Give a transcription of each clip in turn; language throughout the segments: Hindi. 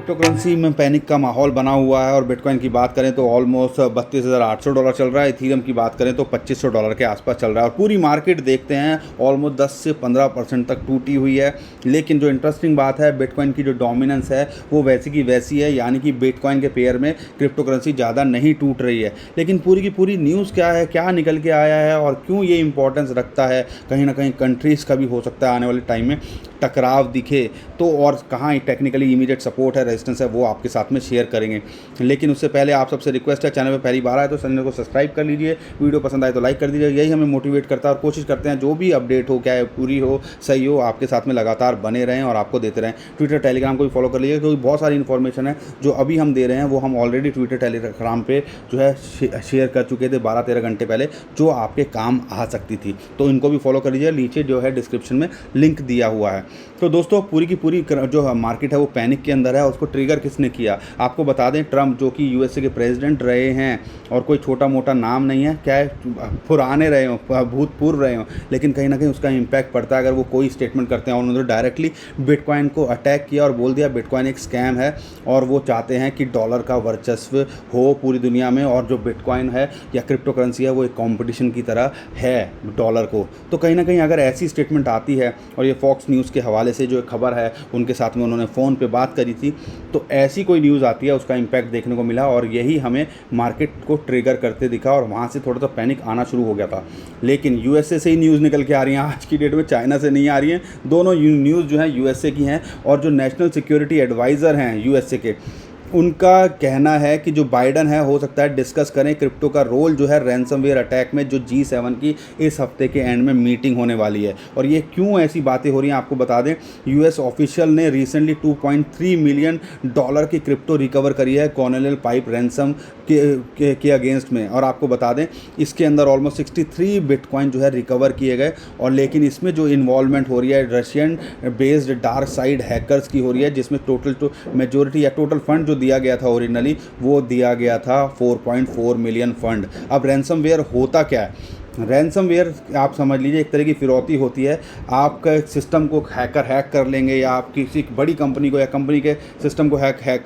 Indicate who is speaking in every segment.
Speaker 1: क्रिप्टो करेंसी में पैनिक का माहौल बना हुआ है और बिटकॉइन की बात करें तो ऑलमोस्ट $32,800 चल रहा है। इथीरियम की बात करें तो $2,500 के आसपास चल रहा है और पूरी मार्केट देखते हैं ऑलमोस्ट 10 से 15% तक टूटी हुई है। लेकिन जो इंटरेस्टिंग बात है, बिटकॉइन की जो डोमिनेंस है वो वैसी की वैसी है, यानी कि बिटकॉइन के पेयर में क्रिप्टो करेंसी ज़्यादा नहीं टूट रही है। लेकिन पूरी की पूरी न्यूज़ क्या है, क्या निकल के आया है और क्यों ये इंपॉर्टेंस रखता है, कहीं ना कहीं कंट्रीज़ का भी हो सकता है आने वाले टाइम में टकराव दिखे तो, और कहाँ टेक्निकली इमीडिएट सपोर्ट है, रेजिस्टेंस है, वो आपके साथ में शेयर करेंगे। लेकिन उससे पहले आप सबसे रिक्वेस्ट है, चैनल पे पहली बार आए तो चैनल को सब्सक्राइब कर लीजिए, वीडियो पसंद आए तो लाइक कर दीजिए। यही हमें मोटिवेट करता है और कोशिश करते हैं जो भी अपडेट हो, क्या है पूरी हो सही हो, आपके साथ में लगातार बने रहें और आपको देते रहें। ट्विटर टेलीग्राम को भी फॉलो कर लीजिए, क्योंकि बहुत सारी इन्फॉर्मेशन है जो अभी हम दे रहे हैं वो हम ऑलरेडी ट्विटर टेलीग्राम पे जो है शेयर कर चुके थे 12-13 घंटे पहले, जो आपके काम आ सकती थी। तो इनको भी फॉलो कर लीजिए, नीचे जो है डिस्क्रिप्शन में लिंक दिया हुआ है। तो दोस्तों पूरी की पूरी जो मार्केट है वो पैनिक के अंदर है। उसको ट्रिगर किसने किया, आपको बता दें, ट्रम्प जो कि यूएसए के प्रेसिडेंट रहे हैं और कोई छोटा मोटा नाम नहीं है, क्या है पुराने रहे हो, भूतपूर्व रहे हो, लेकिन कहीं ना कहीं उसका इम्पैक्ट पड़ता है अगर वो कोई स्टेटमेंट करते हैं। और उन्होंने डायरेक्टली बिटकॉइन को अटैक किया और बोल दिया बिटकॉइन एक स्कैम है और वो चाहते हैं कि डॉलर का वर्चस्व हो पूरी दुनिया में, और जो बिटकॉइन है या क्रिप्टो करेंसी है वो एक कॉम्पिटिशन की तरह है डॉलर को। तो कहीं ना कहीं अगर ऐसी स्टेटमेंट आती है, और ये फॉक्स न्यूज़ के हवाले से जो खबर है उनके साथ में उन्होंने फ़ोन पे बात करी थी, तो ऐसी कोई न्यूज़ आती है उसका इम्पैक्ट देखने को मिला और यही हमें मार्केट को ट्रिगर करते दिखा और वहाँ से थोड़ा सा पैनिक आना शुरू हो गया था। लेकिन यूएसए से ही न्यूज़ निकल के आ रही हैं आज की डेट में, चाइना से नहीं आ रही हैं। दोनों न्यूज़ जो है यूएसए की हैं और जो नेशनल सिक्योरिटी एडवाइज़र हैं यूएसए के, उनका कहना है कि जो बाइडन है हो सकता है डिस्कस करें क्रिप्टो का रोल जो है रैंसमवेयर अटैक में, जो G7 की इस हफ्ते के एंड में मीटिंग होने वाली है। और ये क्यों ऐसी बातें हो रही हैं आपको बता दें, यूएस ऑफिशियल ने रिसेंटली $2.3 मिलियन की क्रिप्टो रिकवर करी है कॉर्नेल पाइप रैंसम के अगेंस्ट में। और आपको बता दें इसके अंदर ऑलमोस्ट 63 बिटकॉइन जो है रिकवर किए गए। और लेकिन इसमें जो इन्वॉल्वमेंट हो रही है Russian based dark side hackers की हो रही है, जिसमें टोटल मेजोरिटी या टोटल फंड जो दिया गया था ओरिजिनली वो दिया गया था 4.4 मिलियन फंड। अब रैंसमवेयर होता क्या है, रैंसमवेयर आप समझ लीजिए एक तरह की फिरौती होती है। आपका सिस्टम को हैकर हैक कर लेंगे, या आप किसी बड़ी कंपनी को या कंपनी के सिस्टम को हैक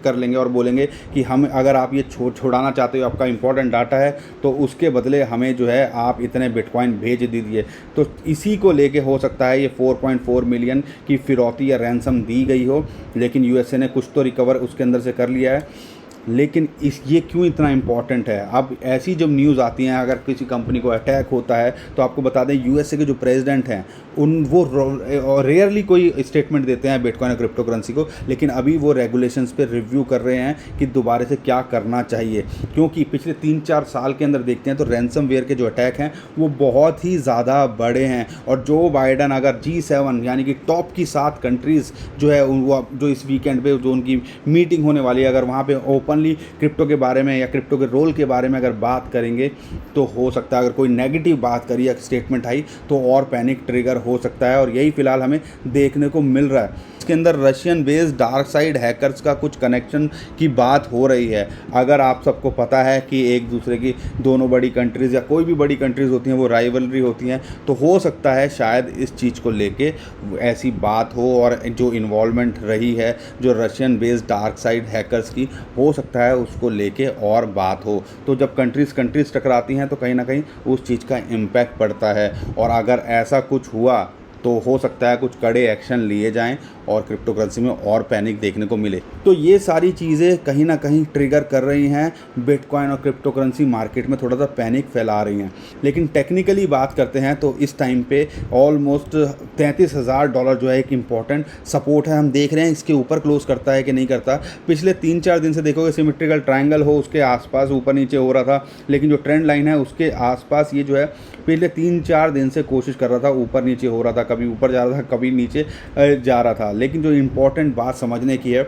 Speaker 1: कर लेंगे और बोलेंगे कि हम अगर आप ये छुड़ाना चाहते हो, आपका इंपॉर्टेंट डाटा है, तो उसके बदले हमें जो है आप इतने बिटकॉइन भेज दीजिए। तो इसी को लेके हो सकता है ये 4.4 मिलियन की फिरौती या रैंसम दी गई हो। लेकिन यूएसए ने कुछ तो रिकवर उसके अंदर से कर लिया है। लेकिन ये क्यों इतना इम्पॉर्टेंट है, अब ऐसी जब न्यूज़ आती हैं अगर किसी कंपनी को अटैक होता है, तो आपको बता दें यूएसए के जो प्रेसिडेंट हैं वो रेयरली कोई स्टेटमेंट देते हैं बिटकॉइन और क्रिप्टो करेंसी को। लेकिन अभी वो रेगुलेशंस पे रिव्यू कर रहे हैं कि दोबारा से क्या करना चाहिए, क्योंकि पिछले 3-4 साल के अंदर देखते हैं तो रैंसमवेयर के जो अटैक हैं वो बहुत ही ज़्यादा बड़े हैं। और जो बाइडन अगर G7 यानी कि टॉप की 7 कंट्रीज़ जो है वो जो इस वीकेंड पे जो उनकी मीटिंग होने वाली है, अगर वहाँ पे ओपनली क्रिप्टो के बारे में या क्रिप्टो के रोल के बारे में अगर बात करेंगे, तो हो सकता है अगर कोई नेगेटिव बात करी या स्टेटमेंट आई तो और पैनिक ट्रिगर हो सकता है। और यही फिलहाल हमें देखने को मिल रहा है। इसके अंदर Russian based dark side hackers का कुछ कनेक्शन की बात हो रही है। अगर आप सबको पता है कि एक दूसरे की दोनों बड़ी कंट्रीज़ या कोई भी बड़ी कंट्रीज़ होती हैं वो राइवलरी होती हैं, तो हो सकता है शायद इस चीज़ को लेके ऐसी बात हो और जो इन्वॉल्वमेंट रही है जो Russian based dark side hackers की, हो सकता है उसको लेके और बात हो। तो जब कंट्रीज़ टकराती हैं तो कहीं ना कहीं उस चीज़ का इम्पैक्ट पड़ता है। और अगर ऐसा कुछ हुआ तो हो सकता है कुछ कड़े एक्शन लिए जाएं और क्रिप्टो करेंसी में और पैनिक देखने को मिले। तो ये सारी चीज़ें कहीं ना कहीं ट्रिगर कर रही हैं बिटकॉइन और क्रिप्टो करेंसी मार्केट में थोड़ा सा पैनिक फैला रही हैं। लेकिन टेक्निकली बात करते हैं तो इस टाइम पे ऑलमोस्ट $33,000 जो है एक इम्पॉर्टेंट सपोर्ट है। हम देख रहे हैं इसके ऊपर क्लोज करता है कि नहीं करता। पिछले 3-4 दिन से देखोगे सिमेट्रिकल ट्रायंगल हो उसके आसपास ऊपर नीचे हो रहा था, लेकिन जो ट्रेंड लाइन है उसके आसपास ये जो है पिछले 3-4 दिन से कोशिश कर रहा था, ऊपर नीचे हो रहा था, कभी ऊपर जा रहा था कभी नीचे जा रहा था। लेकिन जो इम्पोर्टेंट बात समझने की है,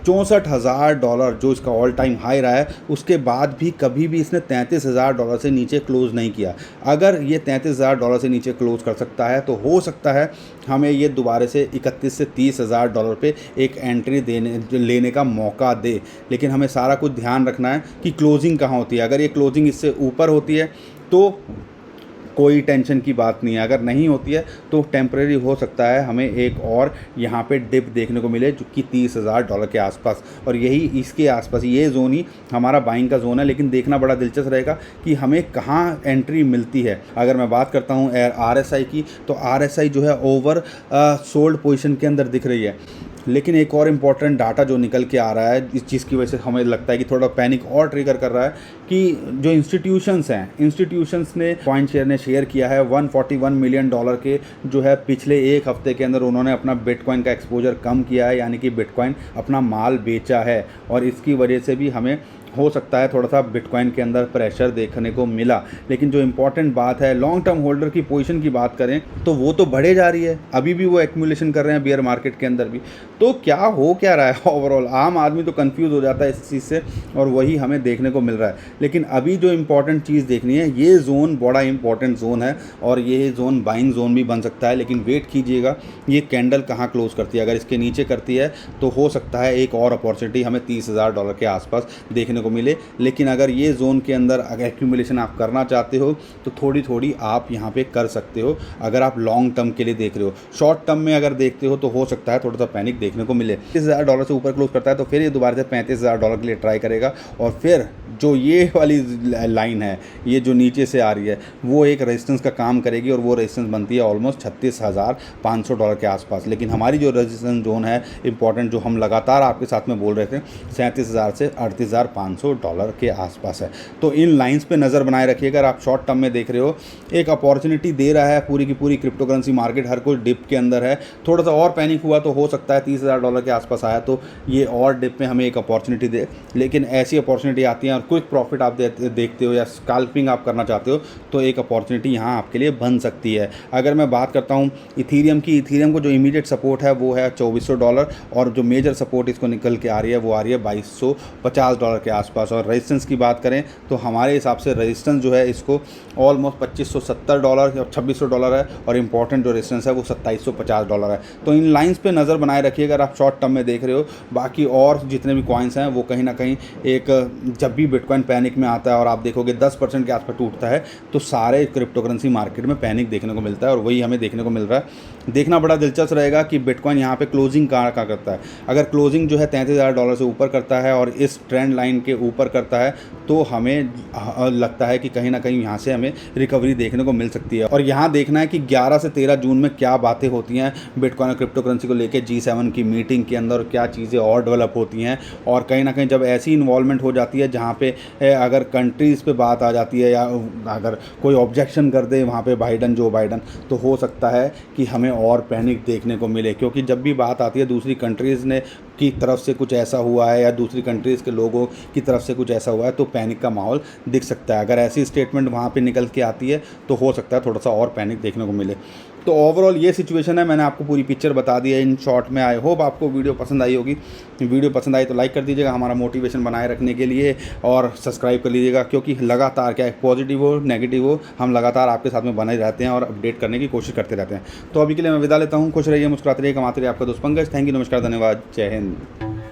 Speaker 1: $64,000 जो इसका ऑल टाइम हाई रहा है, उसके बाद भी कभी भी इसने $33,000 से नीचे क्लोज़ नहीं किया। अगर ये $33,000 से नीचे क्लोज़ कर सकता है तो हो सकता है हमें ये दोबारा से $31,000 से $30,000 पे एक एंट्री लेने का मौका दे। लेकिन हमें सारा कुछ ध्यान रखना है कि क्लोजिंग कहाँ होती है। अगर ये क्लोजिंग इससे ऊपर होती है तो कोई टेंशन की बात नहीं है। अगर नहीं होती है तो टेम्परेरी हो सकता है हमें एक और यहाँ पे डिप देखने को मिले जो कि $30,000 के आसपास, और यही इसके आसपास ये जोन ही हमारा बाइंग का जोन है। लेकिन देखना बड़ा दिलचस्प रहेगा कि हमें कहाँ एंट्री मिलती है। अगर मैं बात करता हूँ RSI की, तो RSI जो है ओवर सोल्ड पोजीशन के अंदर दिख रही है। लेकिन एक और इम्पॉर्टेंट डाटा जो निकल के आ रहा है, इस चीज़ की वजह से हमें लगता है कि थोड़ा पैनिक और ट्रिगर कर रहा है कि जो इंस्टीट्यूशंस ने पॉइंट शेयर ने शेयर किया है $141 मिलियन के जो है पिछले एक हफ्ते के अंदर उन्होंने अपना बिटकॉइन का एक्सपोजर कम किया है, यानी कि बिटकॉइन अपना माल बेचा है, और इसकी वजह से भी हमें हो सकता है थोड़ा सा बिटकॉइन के अंदर प्रेशर देखने को मिला। लेकिन जो इंपॉर्टेंट बात है, लॉन्ग टर्म होल्डर की पोजीशन की बात करें तो वो तो बढ़े जा रही है, अभी भी वो एक्यूमुलेशन कर रहे हैं बियर मार्केट के अंदर भी। तो क्या रहा है ओवरऑल, आम आदमी तो कंफ्यूज हो जाता है इस चीज़ से, और वही हमें देखने को मिल रहा है। लेकिन अभी जो इंपॉर्टेंट चीज़ देखनी है, ये जोन बड़ा इंपॉर्टेंट जोन है, और ये जोन बाइंग जोन भी बन सकता है। लेकिन वेट कीजिएगा ये कैंडल कहाँ क्लोज करती है। अगर इसके नीचे करती है तो हो सकता है एक और अपॉर्चुनिटी हमें $30,000 के आसपास देखने को मिले। लेकिन अगर ये जोन के अंदर अगर एक्यूमुलेशन आप करना चाहते हो तो थोड़ी थोड़ी आप यहाँ पे कर सकते हो, अगर आप लॉन्ग टर्म के लिए देख रहे हो। शॉर्ट टर्म में अगर देखते हो तो हो सकता है थोड़ा सा पैनिक देखने को मिले। $30,000 से ऊपर क्लोज करता है तो फिर ये दोबारा से $35,000 के लिए ट्राई करेगा, और फिर जो ये वाली लाइन है, ये जो नीचे से आ रही है, वो एक रेजिस्टेंस का काम करेगी, और वो रेजिस्टेंस बनती है ऑलमोस्ट $36,500 के आसपास। लेकिन हमारी जो रेजिस्टेंस जोन है इंपॉर्टेंट, जो हम लगातार आपके साथ में बोल रहे थे, 37,000 से $38,500 के आसपास है। तो इन लाइंस पे नज़र बनाए रखिएगा। अगर आप शॉर्ट टर्म में देख रहे हो, एक अपॉर्चुनिटी दे रहा है पूरी की पूरी क्रिप्टो करेंसी मार्केट, हर कोई डिप के अंदर है। थोड़ा सा और पैनिक हुआ तो हो सकता है $30,000 के आसपास आया तो ये और डिप में हमें एक अपॉर्चुनिटी दे। लेकिन ऐसी अपॉर्चुनिटी आती है और क्विक प्रॉफिट आप देखते हो या स्कैल्पिंग आप करना चाहते हो तो एक अपॉर्चुनिटी यहाँ आपके लिए बन सकती है। अगर मैं बात करता हूँ इथीरियम की, इथीरियम को जो इमीडिएट सपोर्ट है वो है $2400, और जो मेजर सपोर्ट इसको निकल के आ रही है वो आ रही है $2250 के आसपास। और रेजिस्टेंस की बात करें तो हमारे हिसाब से रेजिस्टेंस जो है इसको ऑलमोस्ट $2570 और $2600 है, और इम्पॉर्टेंट जो रेजिस्टेंस है वो $2750 है। तो इन लाइंस पे नज़र बनाए रखिए अगर आप शॉर्ट टर्म में देख रहे हो। बाकी और जितने भी कॉइन्स हैं वो कहीं ना कहीं एक, जब भी बिटकॉइन पैनिक में आता है और आप देखोगे 10% के आसपास टूटता है तो सारे क्रिप्टो करेंसी मार्केट में पैनिक देखने को मिलता है, और वही हमें देखने को मिल रहा है। देखना बड़ा दिलचस्प रहेगा कि बिटकॉइन यहाँ पे क्लोजिंग कहाँ करता है। अगर क्लोजिंग जो है $33,000 से ऊपर करता है और इस ट्रेंड लाइन के ऊपर करता है तो हमें लगता है कि कहीं ना कहीं यहाँ से हमें रिकवरी देखने को मिल सकती है। और यहाँ देखना है कि 11 से 13 जून में क्या बातें होती हैं बिटकॉइन और क्रिप्टो करेंसी को लेकर G7 की मीटिंग के अंदर, क्या चीज़ें और डेवलप होती हैं। और कहीं ना कहीं जब ऐसी इन्वॉल्वमेंट हो जाती है जहाँ पे अगर कंट्रीज़ पे बात आ जाती है या अगर कोई ऑब्जेक्शन कर दे वहाँ पे जो बाइडन, तो हो सकता है कि हमें और पैनिक देखने को मिले। क्योंकि जब भी बात आती है दूसरी कंट्रीज़ ने की तरफ से कुछ ऐसा हुआ है या दूसरी कंट्रीज़ के लोगों की तरफ से कुछ ऐसा हुआ है तो पैनिक का माहौल दिख सकता है। अगर ऐसी स्टेटमेंट वहाँ पे निकल के आती है तो हो सकता है थोड़ा सा और पैनिक देखने को मिले। तो ओवरऑल ये सिचुएशन है, मैंने आपको पूरी पिक्चर बता दी है इन शॉर्ट में। आई होप आपको वीडियो पसंद आई होगी। वीडियो पसंद आई तो लाइक कर दीजिएगा हमारा मोटिवेशन बनाए रखने के लिए, और सब्सक्राइब कर लीजिएगा, क्योंकि लगातार क्या है, पॉजिटिव हो नेगेटिव हो, हम लगातार आपके साथ में बने रहते हैं और अपडेट करने की कोशिश करते रहते हैं। तो अभी के लिए मैं विदा लेता हूँ। खुश रहिए, मुस्कुराते रहिए, कमाते रहिए। आपका दोस्त पंकज। थैंक यू, नमस्कार, धन्यवाद, जय हिंद।